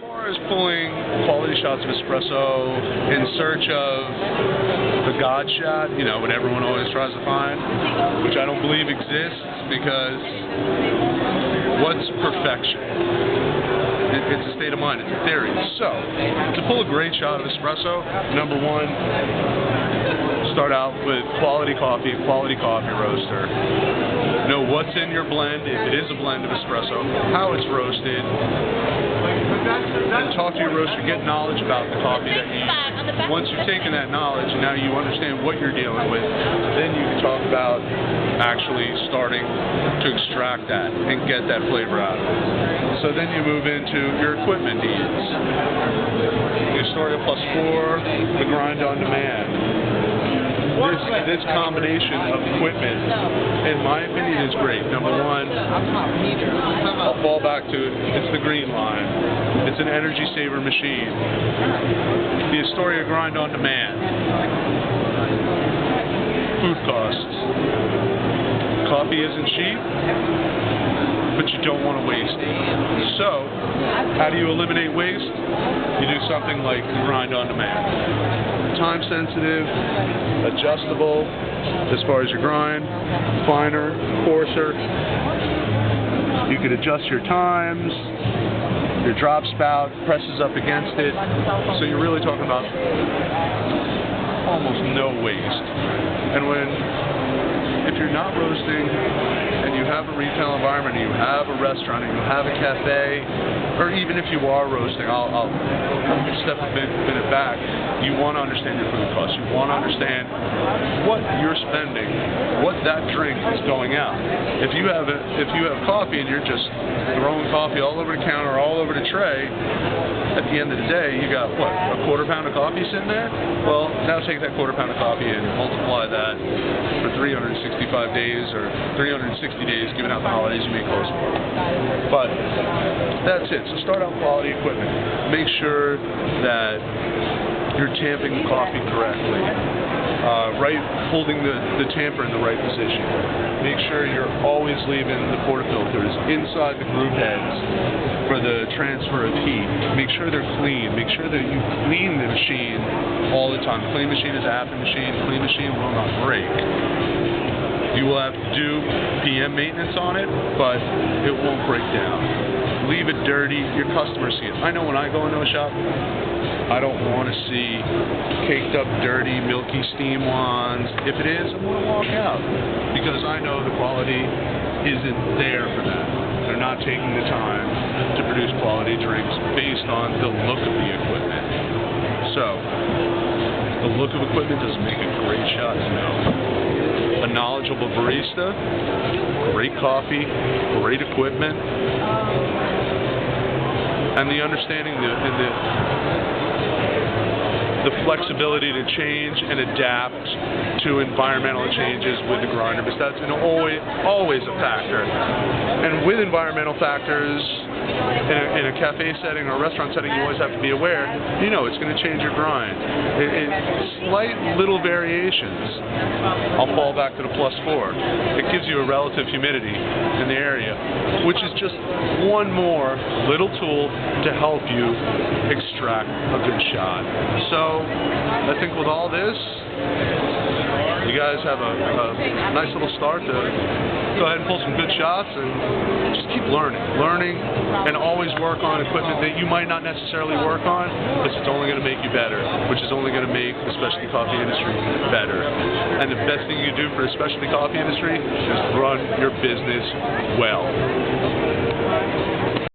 far as pulling quality shots of espresso in search of the God shot, you know, what everyone always tries to find, which I don't believe exists, because what's perfection? It's a state of mind. It's a theory. So, to pull a great shot of espresso, number one, start out with quality coffee roaster. Know what's in your blend, if it is a blend of espresso, how it's roasted, and talk to your roaster, get knowledge about the coffee that you use. Once you've taken that knowledge and now you understand what you're dealing with, then you can talk about actually starting to extract that and get that flavor out of it. So then you move into your equipment needs. The Astoria +4, the grind on demand. This combination of equipment, in my opinion, is great. Number one, I'll fall back to it, it's the green line. It's an energy saver machine. The Astoria grind on demand. Food costs. Coffee isn't cheap, but you don't want to waste it. So, how do you eliminate waste? You do something like grind on demand. Time sensitive, adjustable as far as your grind, finer, coarser. You could adjust your times, your drop spout presses up against it, so you're really talking about almost no waste. And if you're not roasting and you have a retail environment, and you have a restaurant, and you have a cafe, or even if you are roasting, I'll step a minute back. You want to understand your food costs. You want to understand what you're spending, what that drink is going out. If you have coffee and you're just throwing coffee all over the counter, all over the tray, at the end of the day, you got what, a quarter pound of coffee sitting there? Well, now take that quarter pound of coffee and multiply that for 365 days or 360 days, given out the holidays, you may close more. But that's it. So start out quality equipment. Make sure that you're tamping the coffee correctly. Holding the tamper in the right position. Make sure you're always leaving the portafilters inside the groove heads for the transfer of heat. Make sure they're clean. Make sure that you clean the machine all the time. The clean machine is a happy machine. The clean machine will not break. You will have to do PM maintenance on it, but it won't break down. Leave it dirty. Your customers see it. I know when I go into a shop, I don't want to see caked up, dirty, milky steam wands. If it is, I'm going to walk out, because I know the quality isn't there for that. They're not taking the time to produce quality drinks based on the look of the equipment. So, the look of equipment doesn't make a great shot, no. A knowledgeable barista, great coffee, great equipment, and the understanding the flexibility to change and adapt to environmental changes with the grinder, because that's always a factor. And with environmental factors, in a cafe setting or a restaurant setting, you always have to be aware, it's going to change your grind. Slight little variations. I'll fall back to the +4. It gives you a relative humidity in the area, which is just one more little tool to help you extract a good shot. So, I think with all this, you guys have a nice little start to go ahead and pull some good shots and just keep learning, and always work on equipment that you might not necessarily work on, because it's only going to make you better, which is only going to make the specialty coffee industry better. And the best thing you can do for the specialty coffee industry is run your business well.